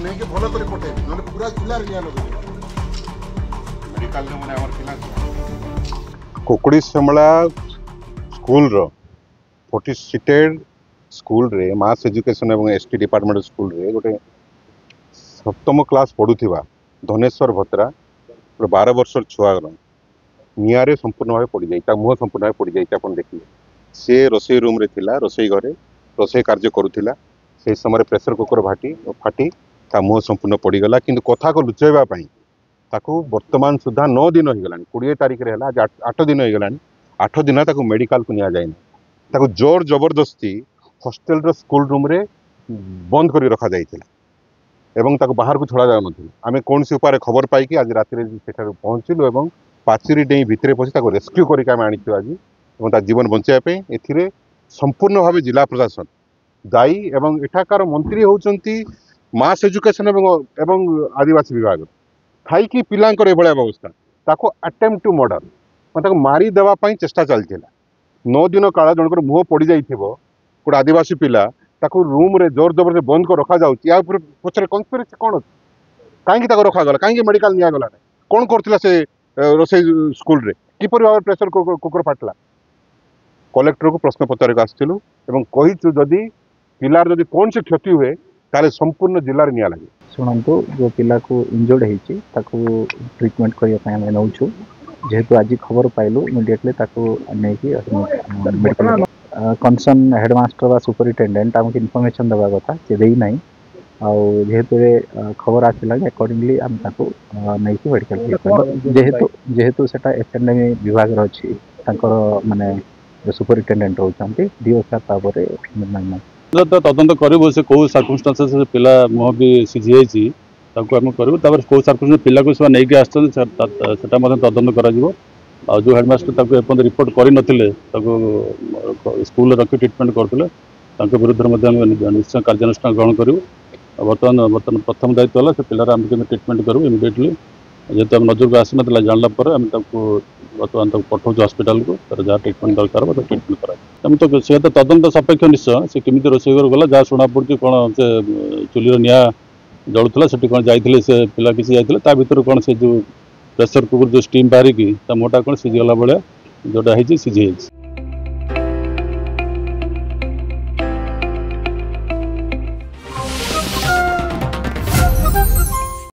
नहीं कि भलो करे पटे नले पूरा जिल्ला रे निया लगे मेडिकल रे माने हमर पिला कोकड़ी सेमला स्कूल रो 40 सीटेड स्कूल रे मास एजुकेशन एवं एसटी डिपार्टमेंट स्कूल रे गोटे सप्तम क्लास पढ़ुथिबा धनेश्वर भत्रा 12 वर्षर छुआ निआरे संपूर्ण भाव पड़ जाए मुह संपूर्ण भाव पड़ जाए आप देखिए सी रोसई रूम रे थिला रोसई घरे रोसई कार्य करुला से समय प्रेसर कुकर फाटी मुह संपूर्ण पड़गला कि कथा को लुचेवाई ताकू वर्तमान सुधा 9 दिन हो गलानी 20 तारिख रे आज 8 दिन हो गलानी 8 दिन ताकू मेडिकल को निया जाए ताकू जोर जबरदस्ती हॉस्टल रो स्कूल रूम रे बंद करी रखा जाइथिला एवं ताकू बाहर को छड़ा जाउ नथिला आमे कोन से उपाय खबर पाई कि आज रात रे सेठा पहुंचलु एवं पाचेरी डेई भितरे पसी ताकू रेस्क्यू करी आमे आनिछु आज एवं ता जीवन बंचाया पे एथिरे संपूर्ण भाव जिला प्रशासन दायी एवं एठाकार मंत्री होउचंती मास एजुकेशन एवं आदिवासी विभाग थाई कि पिलांकर ए भलिया व्यवस्था ताको अटेम्प्ट टू मर्डर मतलब मारी देवा पई चेष्टा चलथिला 9 दिन काल जनकर मुह पड़ी जाइथिबो गोटे आदिवासी पिला ताको रूम रे जोर जबर से बंद कर रखा जाउची या ऊपर पछरे कन्स्पिरेसी कोन काहे ताको रखा गला काहे मेडिकल निया गला कोन करथिला से रोसई स्कूल रे किपरि भाव प्रेशर कुकर फाटला कलेक्टर को प्रश्न पचार आसलु एवं कहीचु जदि पिलार जदि कौन से क्षति हुए ताले संपूर्ण जिले में निया लगे शुणु जो पिला को इंजर्ड होती ट्रिटमेंट करने नौ जेहेतु आज खबर पाइलु इमिडिएटली मेडिकल कंसर्न हेडमास्टर व सुपरिटेडेंट आमको इनफॉरमेशन देवा कथा से देना जेहेतु खबर आसला अकॉर्डिंगली आम नहीं मेडिकल ट्रिटमेंट जेहेतु से एसएनएम विभाग अच्छी माने सुपरिटेडेंट होती डीओ तो तदंत करूँ से कौ सर्कमस्टांसेस पिला मुह भी सीझी जाइए आम करूँ कौ सर्कमस्टांस पिला को नहीं आसता तदंत कर जो हेडमास्टर एपं रिपोर्ट कर स्कूल रखी ट्रिटमेंट करते विरुद्ध निश्चय कार्यानुष्ठान ग्रहण करूँ बर्तमान प्रथम दायित्व है से पिलार आम ट्रिटमेंट करूँ इमिडिएटली जेहेतु आम नजर को आसी ना जानला बर्तमान पठाऊ हस्पिटाल को जहाँ ट्रिटमेंट दरकार ट्रिटमेंट करा तो सी तो तदंत सपेक्ष निश्चय से केमी रोसई घर गला जहाँ शुणा पड़ी कौन से चुलीर निआ जलूला से कौन जाइए से पिला किसी जाइए भितर कौन से जो प्रेसर कुकर जो स्टीम बाहरिकी मोटा कौन सीझीगला भाया जोटा सीझी जाइए।